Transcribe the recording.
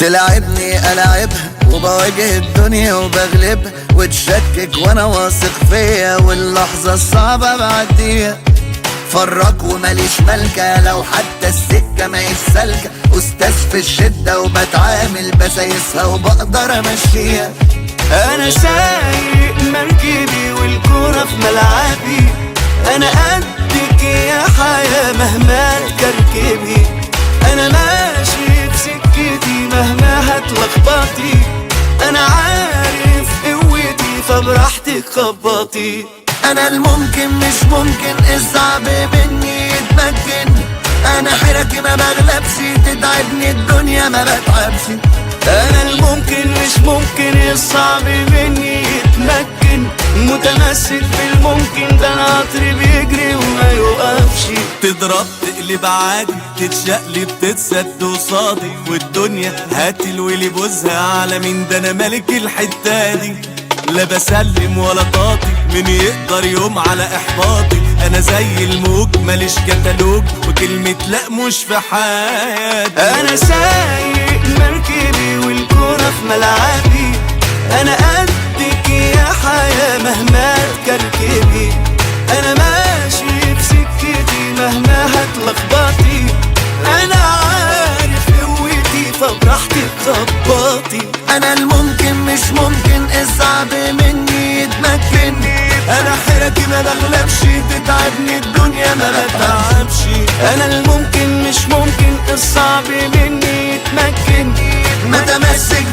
تلعبني ألعبها وبواجه الدنيا وبغلبها، وتشكك وانا واثق فيا واللحظة الصعبة بعديها. فرق وماليش ملكة لو حتى السكة ماهيش سالكة، أستاذ في الشدة وبتعامل بسايسها وبقدر أمشيها. أنا سايق مركبي والكورة في ملعبي، أنا قدك يا حياة مهما تكركبي. أنا ماشي بسكتي مهما هتلخبطي، أنا عارف قوتي فبراحتك خبطي. أنا الممكن مش ممكن الصعب مني يتمكن، أنا حيرتي ما بغلبش تتعبني الدنيا ما بتعبش. أنا الممكن مش ممكن الصعب مني يتمكن، متمسك بالممكن ده أنا قطري بيجري وما يوقفش. تضرب تقلب عادي تتشقلب تتسد قصادي، والدنيا هات الويلي بوزها على مين ده انا ملك الحتة دي. لا بسلم ولا طاطي مين يقدر يوم على احباطي، انا زي الموج ماليش كتالوج وكلمة لا مش في حياتي. أنا سايق مركبي والكورة في ملعبي، أنا قدك يا حياة مهما تكركبي. أنا ماشي بسكتي مهما هتلخبطي، أنا عارف قوتي فبراحتك خبطي. أنا الممكن مش ممكن الصعب مني يتمكن، أنا حيرتي ما بغلبش تتعبني الدنيا ما بتعبش. أنا الممكن مش ممكن الصعب مني يتمكن، متمسك